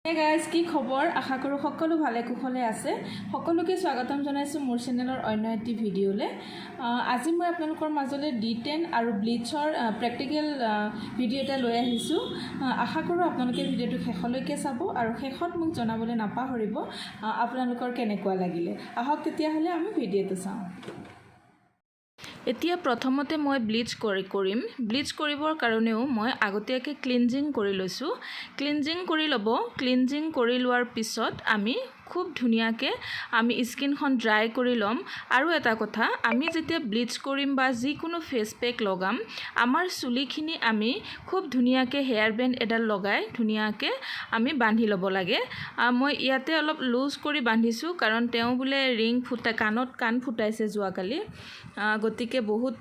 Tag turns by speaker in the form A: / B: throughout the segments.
A: Hey guys, কি খবৰ আশা কৰো সকলো ভালে কুশলে আছে সকলোকে স্বাগতম জনাইছো মোৰ চেনেলৰ অন্য এটি ভিডিঅ'লে আজি মই আপোনালোকৰ মাজলৈ D10 আৰু ব্লিচৰ প্ৰেক্টিকেল ভিডিঅ' এটা লৈ আহিছো আশা কৰো আপোনালোকে ভিডিঅ'টো শেষলৈকে চাব আৰু শেষত মোক জনাবলৈ নাপাহৰিব আপোনালোকৰ কেনেকুৱা লাগিলে আহক তেতিয়া হলে আমি ভিডিঅ'টো চাওঁ এতিয়া প্ৰথমতে মই ব্লিচ কৰিম ব্লিচ কৰিবৰ কাৰণেও মই আগতীয়াকৈ ক্লিনজিং কৰি লৈছো ক্লিনজিং কৰি লব ক্লিনজিং কৰি লোৱাৰ পিছত আমি খুব ধুনিয়াকে আমি স্কিনখন ড্ৰাই কৰি লম আৰু এটা কথা আমি যেতিয়া ব্লিচ কৰিম বা যি কোনো ফেস প্যাক লগাম আমাৰ চুলিখিনি আমি খুব ধুনিয়াকে হেয়াৰ বেন্ড এডাল লগাই ধুনিয়াকে আমি বান্ধি লব লাগে মই ইয়াতে অলপ লুজ কৰি বান্ধিছো কাৰণ তেওঁ বুলে ৰিং ফুটা কাণ ফুটাইছে যোৱাকালি গতিকে বহুত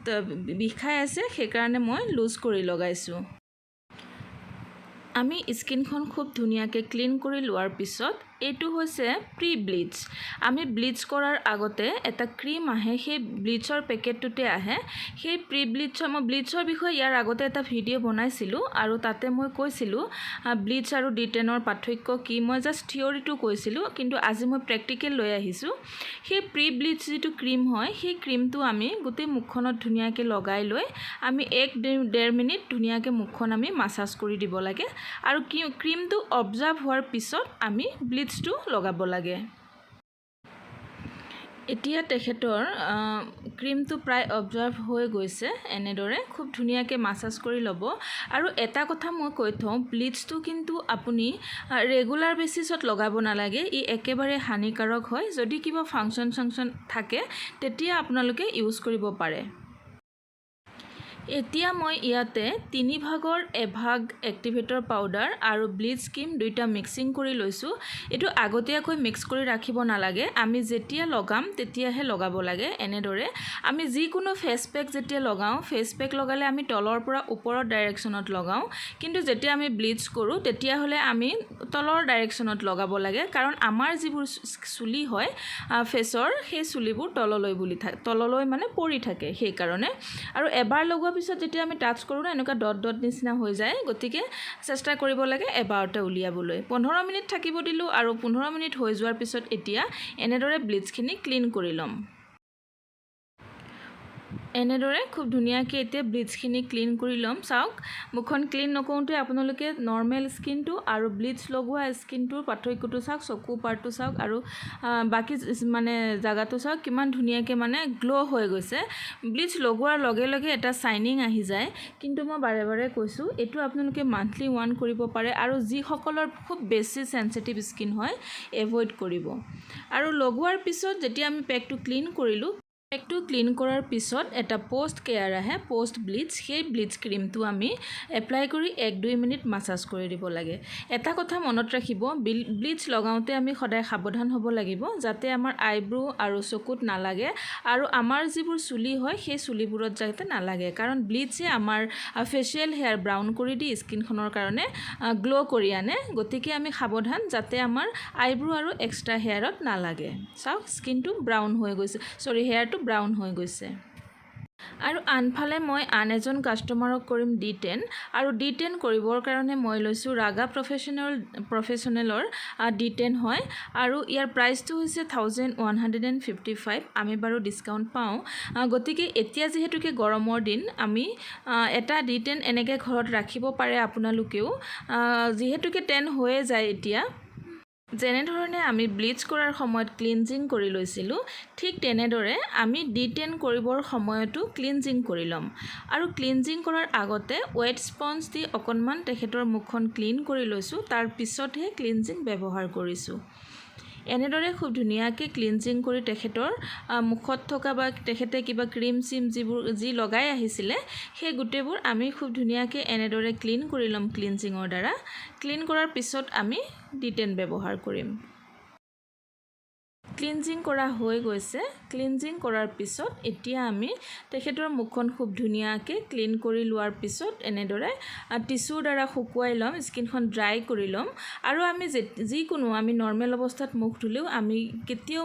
A: বিষাই আছে সেইকাৰণে মই লুজ কৰি লগাইছো আমি স্কিনখন খুব ধুনিয়াকে ক্লিন কৰি লোৱাৰ পিছত এটো হৈছে প্ৰি ব্লিচ আমি ব্লিচ কৰাৰ আগতে এটা ক্ৰীম আহে সেই ব্লিচৰ পেকেটটোতে আহে সেই প্ৰি ব্লিচৰ মই ব্লিচৰ বিষয়ে ইয়াৰ আগতে এটা ভিডিঅ' বনাইছিলো আৰু তাতে মই কৈছিলো ব্লিচ আৰু D10ৰ পাৰ্থক্য কি মই জাস্ট থিওৰিটো কৈছিলো কিন্তু আজি মই প্ৰেক্টিকেল লৈ আহিছো সেই প্ৰি ব্লিচ যেটো ক্ৰীম হয় সেই ক্ৰীমটো আমি গোটেই মুখখনত ধুনিয়াকে লগাই লৈ আমি 1.5 মিনিট ধুনিয়াকে মুখখন আমি মাসাজ কৰি দিব লাগে আৰু ক্ৰীমটো অবজাৰ্ভ হোৱাৰ পিছত আমি ব্লিচটো লগাব লাগে এতিয়া তেখেতৰ ক্ৰীমটো প্ৰায় অবজাৰ্ভ হৈ গৈছে এনেদৰে খুব ধুনিয়াকে মাসাজ কৰি লব আৰু এটা কথা মই কৈ থওঁ ব্লিচটো কিন্তু আপুনি ৰেগুলাৰ বেসিছত লগাব নালাগে ই একেবাৰে হানিকাৰক হয় যদি কিবা ফাংচন থাকে তেতিয়া আপোনালোকে ইউজ কৰিব পাৰে এতিয়া মই ইয়াতে 3 ভাগৰ এভাগ এক্টিভেটৰ পাউডাৰ আৰু ব্লিচ ক্ৰীম দুইটা মিক্সিং কৰি লৈছো এটো আগতীয়াকৈ মিক্স কৰি ৰাখিব নালাগে আমি যেতিয়া লগাম তেতিয়াহে লগাব লাগে এনেদৰে আমি যি কোনো ফেস প্যাক যেতিয়া লগাও ফেস প্যাক লগালে আমি তলৰ পৰা ওপৰৰ ডাইৰেকচনত লগাও কিন্তু যেতিয়া আমি ব্লিচ কৰো তেতিয়া হলে আমি তলৰ ডাইৰেকচনত লগাব লাগে কাৰণ আমাৰ যিবোৰ চুলি হয় ফেসৰ সেই চুলিবোৰ তললৈ মানে পৰি থাকে সেই কাৰণে আৰু এবাৰ লগোৱাৰ পিছত যেতিয়া আমি টাচ কৰো না এনেকা ডট নিচিনা হৈ যায় গতিকে চেষ্টা কৰিব লাগে এবাৰতে উলিয়াবলৈ 15 মিনিট থাকিব দিলো আৰু 15 মিনিট হৈ যোৱাৰ পিছত এতিয়া এনেদৰে ব্লিচখিনি ক্লিন কৰি লম এনেদৰে খুব ধুনিয়াকে এতিয়া ব্লিচখিনি ক্লিন কৰি লম চাওক মুখন ক্লিন নকওঁতে আপোনালোকে নৰমাল স্কিনটো আৰু ব্লিচ লগোৱা স্কিনটোৰ পাৰ্থক্যটো চাওক চকু পাৰ্টটো চাওক আৰু বাকি মানে জাগাটো চাওক কিমান ধুনিয়াকে মানে গ্লো হৈ গৈছে ব্লিচ লগোৱাৰ লগে লগে এটা শাইনিং আহি যায় কিন্তু মই বাৰে বাৰে কৈছো এটো আপোনালোকে মান্থলি ওয়ান কৰিব পাৰে আৰু যি সকলৰ খুব বেছি সেনসিটিভ স্কিন হয় এভয়েড কৰিব আৰু লগোৱাৰ পিছত যেতিয়া আমি পেকটো ক্লিন কৰিলো পেকটো ক্লিন কৰাৰ পিছত এটা পোষ্ট কেয়াৰ আহে পোষ্ট ব্লিচ সেই ব্লিচ ক্ৰীমটো আমি এপ্লাই কৰি 1-2 মিনিট মাসাজ কৰি দিব লাগে এটা কথা মনত ৰাখিব ব্লিচ লগাওতে আমি সদায় সাৱধান হ'ব লাগিব যাতে আমাৰ আইব্ৰো আৰু চকুত নালাগে আৰু আমাৰ যিবোৰ চুলি হয় সেই চুলিবোৰত যাতে নালাগে কাৰণ ব্লিচে আমাৰ ফেশিয়াল হেয়াৰ ব্ৰাউন কৰি দি স্কিনখনৰ কাৰণে গ্লো কৰি আনে গতিকে আমি সাৱধান যাতে আমাৰ আইব্ৰো আৰু এক্সট্ৰা হেয়াৰত নালাগে চাওক স্কিনটো ব্ৰাউন হৈ গৈছে হেয়াৰটো ব্ৰাউন হৈ গৈছে আৰু আনফালে মই আন এজন কাস্টমাৰক কৰিম D10 আৰু D10 কৰিবৰ কাৰণে মই লৈছো ৰাগা প্ৰফেশনেলৰ D10 হয় আৰু ইয়াৰ প্ৰাইসটো হৈছে 1155 আমি বাৰু ডিসকাউন্ট পাও গতিকে এতিয়া যেহেতুকে গৰমৰ দিন আমি এটা D10 এনেকে ঘৰত ৰাখিব পাৰে আপোনালোকেও যেহেতুকে 10 হৈয়ে যায় এতিয়া যেনে ধৰণে আমি ব্লিচ কৰাৰ সময়ত ক্লিনজিং কৰি লৈছিলো ঠিক তেনেদৰে আমি D10 কৰিবৰ সময়তো ক্লিনজিং কৰি লম আৰু ক্লিনজিং কৰাৰ আগতে ওয়েট স্পঞ্জ দি অকনমান তেখেতৰ মুখখন ক্লিন কৰি লৈছো তাৰ পিছতহে ক্লিনজিং ব্যৱহাৰ কৰিছো এনেদৰে খুব ধুনিয়াকে ক্লিনজিং কৰি তেখেতৰ মুখত থকা বা তেখেতে কিবা ক্ৰীম সিম যি লগাই আহিছিলে সেই গুটেবোৰ আমি খুব ধুনিয়াকে এনেদৰে ক্লিন কৰি লম ক্লিনজিংৰ দ্বাৰা ক্লিন কৰাৰ পিছত আমি D10 ব্যৱহাৰ কৰিম ক্লিনজিং কৰা হৈ গৈছে ক্লিনজিং কৰাৰ পিছত এতিয়া আমি তেখেতৰ মুখখন খুব ধুনীয়াকৈ ক্লিন কৰি লোৱাৰ পিছত এনেদৰে টিস্যুৰ দ্বাৰা শুকুৱাই ল'ম স্কিনখন ড্ৰাই কৰি ল'ম আৰু আমি যিকোনো আমি নৰ্মেল অৱস্থাত মুখ ধুলেও আমি কেতিয়াও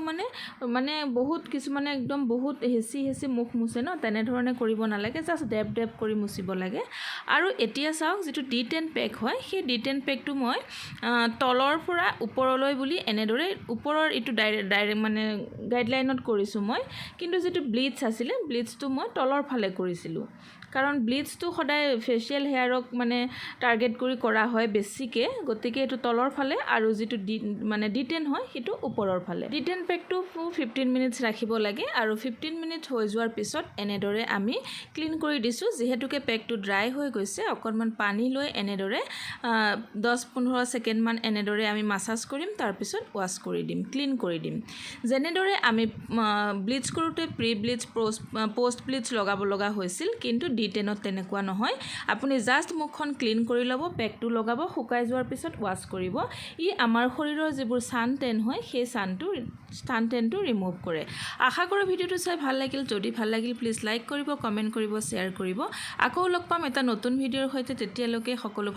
A: মানে বহুত কিছুমানে একদম বহুত হেঁচি মুখ মুছে ন তেনেধৰণে কৰিব নালাগে জাষ্ট ডেপ কৰি মুচিব লাগে আৰু এতিয়া চাওক যিটো D10 পেক হয় সেই D10 পেকটো মই তলৰ পৰা ওপৰলৈ বুলি এনেদৰে ওপৰৰ ইটো ডাইৰেক্ট মানে গাইডলাইনত কৰিছোঁ মই কিন্তু যেটো ব্লিচ আছিলে ব্লিচটো মই তলৰ ফালে কৰিছিলোঁ কাৰণ ব্লিচটো সদায় ফেচিয়েল হেয়াৰক মানে টাৰ্গেট কৰি কৰা হয় বেছিকৈ গতিকে এইটো তলৰ ফালে আৰু যেটো মানে D10 হয় সেইটো ওপৰৰ ফালে D10 পেকটো 15 মিনিটছ ৰাখিব লাগে আৰু 15 মিনিট হৈ যোৱাৰ পিছত এনেদৰে আমি ক্লিন কৰি দিছোঁ যেহেতুকে পেকটো ড্ৰাই হৈ গৈছে অকণমান পানী লৈ এনেদৰে 10-15 ছেকেণ্ড মান এনেদৰে আমি মাসাজ কৰিম তাৰ পিছত ওয়াশ কৰি দিম ক্লিন কৰি দিম যেনেদৰে আমি ব্লিচ কৰোতে প্ৰি ব্লিচ পোষ্ট ব্লিচ লগাব লগা হৈছিল কিন্তু D10ত তেনেকুৱা নহয় আপুনি জাষ্ট মুখখন ক্লিন কৰি ল'ব পেকটো লগাব শুকাই যোৱাৰ পিছত ওয়াশ কৰিব ই আমাৰ শৰীৰৰ যিবোৰ সান টেন হয় সেই সান টেনটো ৰিমুভ কৰে আশা কৰোঁ ভিডিঅ'টো চাই ভাল লাগিল যদি ভাল লাগিল প্লিজ লাইক কৰিব কমেন্ট কৰিব শ্বেয়াৰ কৰিব আকৌ লগ পাম এটা নতুন ভিডিঅ'ৰ সৈতে তেতিয়ালৈকে সকলো